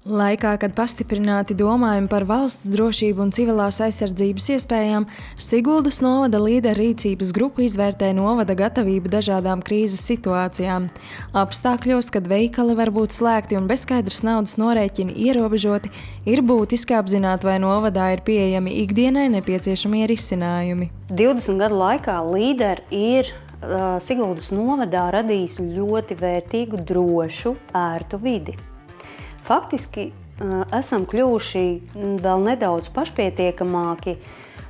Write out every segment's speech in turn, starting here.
Laikā, kad pastiprināti domājam par valsts drošību un civilās aizsardzības iespējām, Siguldas novada līderu rīcības grupa izvērtē novada gatavību dažādām krīzes situācijām. Apstākļos, kad veikali var būt slēgti un bezskaidras naudas norēķini ierobežoti, ir būtiski apzināt, vai novadā ir pieejami ikdienai nepieciešamie risinājumi. 20 gadu laikā līderi ir Siguldas novadā radījis ļoti vērtīgu, drošu, ērtu vidi. Faktiski esam kļuvuši vēl nedaudz pašpietiekamāki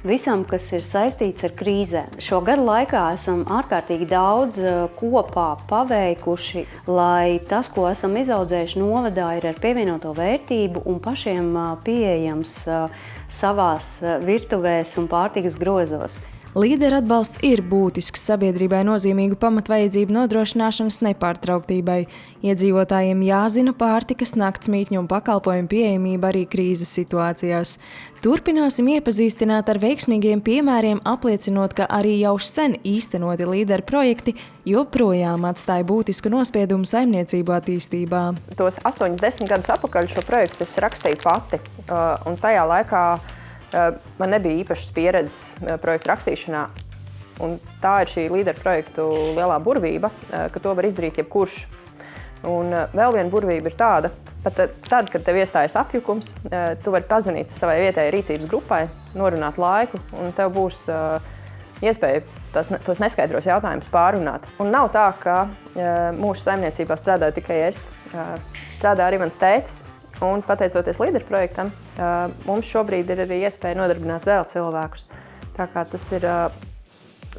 visam, kas ir saistīts ar krīzēm. Šo gadu laikā esam ārkārtīgi daudz kopā paveikuši, lai tas, ko esam izaudzējuši novadā, ir ar pievienoto vērtību un pašiem pieejams savās virtuvēs un pārtikas grozos. Līderu atbalsts ir būtisks sabiedrībai nozīmīgu pamatvajadzību nodrošināšanas nepārtrauktībai. Iedzīvotājiem jāzina pārtikas, naktsmītņu un pakalpojumu pieejamība arī krīzes situācijās. Turpināsim iepazīstināt ar veiksmīgiem piemēriem, apliecinot, ka arī jau sen īstenoti līderu projekti joprojām atstāja būtisku nospiedumu saimniecību attīstībā. Tos 8-10 gadus atpakaļ šo projektu es rakstīju pati, un tajā laikā man nebija īpašas pieredzes projektu rakstīšanā, un tā ir šī līderu projektu lielā burvība, ka to var izdarīt jebkurš. Un vēl viena burvība ir tāda, pat tad, kad tev iestājas apjukums, tu vari pazvanīt savai vietējai rīcības grupai, norunāt laiku, un tev būs iespēja tos neskaidros jautājumus pārunāt. Un nav tā, ka mūsu saimniecībā strādāju tikai es, strādā arī mans tētis. Un pateicoties līderu projektam, mums šobrīd ir arī iespēja nodarbināt vēl cilvēkus. Tā kā tas ir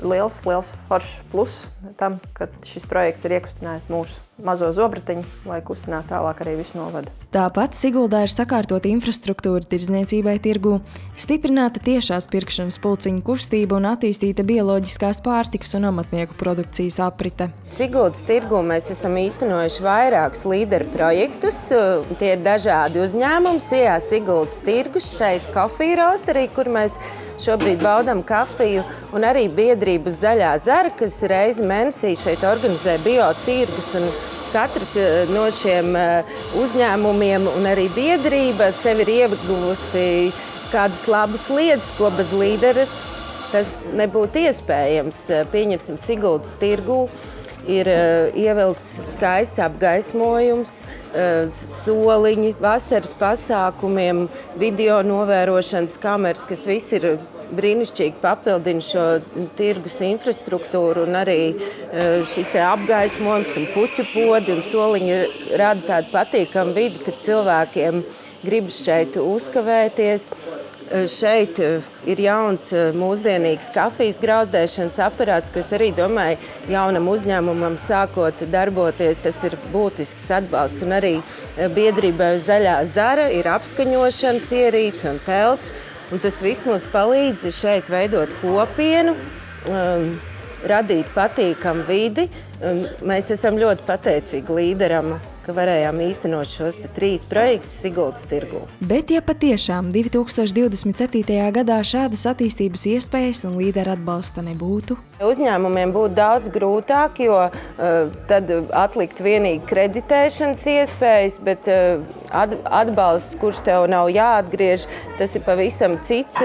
liels foršs plus tam, ka šis projekts ir iekustinājis mūsu mazo zobratiņu, lai kustinātu tālāk arī visu novadu. Tāpat Siguldā ir sakārtota infrastruktūra tirdzniecībai tirgū, stiprināta tiešās pirkšanas pulciņu kustība un attīstīta bioloģiskās pārtikas un amatnieku produkcijas aprite. Siguldas tirgū mēs esam īstenojuši vairākus līderu projektus. Tie ir dažādi uzņēmumi. Sijā Siguldas tirgus, šeit Coffee Roasterī, kur mēs šobrīd baudām kafiju, un arī biedrību Zaļā zara, kas reizi mēnesī šeit organizē biotirgus. Un katrs no šiem uzņēmumiem un arī biedrība sev ir ieguvusi kādas labas lietas, ko bez līdera tas nebūtu iespējams. Pieņemsim, Siguldas tirgū ir ievilkts skaists apgaismojums, soliņi, vasaras pasākumiem, video novērošanas kameras, kas viss ir brīnišķīgi papildina šo tirgus infrastruktūru, un arī šis te apgaismojums un puķu podi un soliņi rada tādu patīkamu vidi, kad cilvēkiem gribas šeit uzkavēties. Šeit ir jauns mūsdienīgs kafijas grauzdēšanas aparāts, ko es arī domāju, jaunam uzņēmumam sākot darboties, tas ir būtisks atbalsts. Un arī biedrībai Zaļā zara ir apskaņošanas ierīce un pelts. Un tas viss mums palīdz šeit veidot kopienu, radīt patīkamu vidi. Mēs esam ļoti pateicīgi līderam, ka varējām īstenot šos 3 projektus Siguldas tirgū. Bet ja patiešām 2027. gadā šādas attīstības iespējas un līderu atbalsta nebūtu? Uzņēmumiem būtu daudz grūtāk, jo tad atlikt vienīgi kreditēšanas iespējas, bet atbalsts, kurš tev nav jāatgriež, tas ir pavisam cits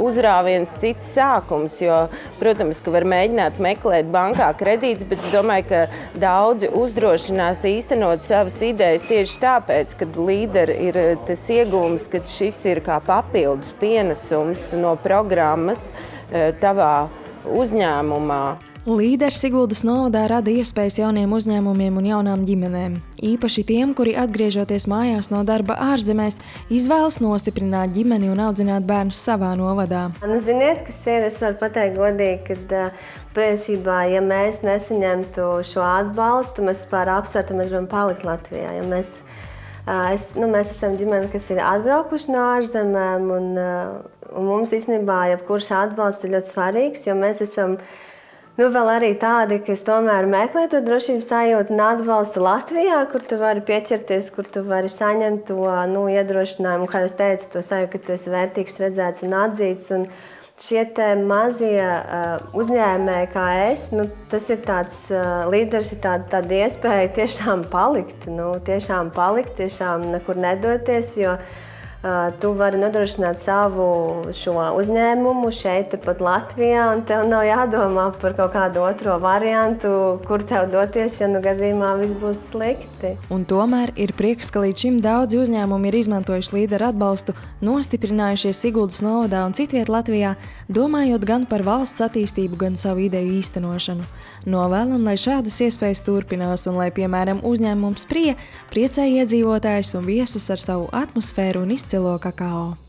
uzrāviens, cits sākums, jo, protams, ka var mēģināt meklēt bankā kredītus, bet es domāju, ka daudzi uzdrošinās īstenot savas idejas tieši tāpēc, ka līderi ir tas iegūms, ka šis ir kā papildus pienesums no programmas tavā uzņēmumā. Līderi Siguldas novadā rada iespējas jauniem uzņēmumiem un jaunām ģimenēm. Īpaši tiem, kuri atgriežoties mājās no darba ārzemēs, izvēlas nostiprināt ģimeni un audzināt bērnus savā novadā. Ziniet, kas ir, es varu pateikt godīgi, ka patiesībā, ja mēs nesaņemtu šo atbalstu, mēs vispār apsvērtu, mēs varam palikt Latvijā. Ja mēs esam ģimene, kas ir atbraukuši no ārzemēm, un mums īstenībā jebkurš atbalsts ir ļoti svarīgs, jo mēs esam vēl arī tādi, kas tomēr meklē to drošības sajūtu un atbalstu Latvijā, kur tu vari pieķerties, kur tu vari saņemt to iedrošinājumu, kā jūs teicu, to sajūtu, ka tu esi vērtīgs, redzēts un atzīts. šie te mazie uzņēmēji kā es, tas ir tāds līderis, ir tāda iespēja tiešām palikt, tiešām nekur nedoties, jo tu vari nodrošināt savu šo uzņēmumu šeit pat Latvijā, un tev nav jādomā par kaut kādu otro variantu, kur tev doties, ja gadījumā viss būs slikti. Un tomēr ir prieks, ka līdz šim daudzi uzņēmumi ir izmantojuši līderu atbalstu, nostiprinājušies Siguldas novadā un citviet Latvijā, domājot gan par valsts attīstību, gan savu ideju īstenošanu. Novēlam, lai šādas iespējas turpinās un lai, piemēram, uzņēmums priecē iedzīvotājus un viesus ar savu atmosfēru un izcilo kakao.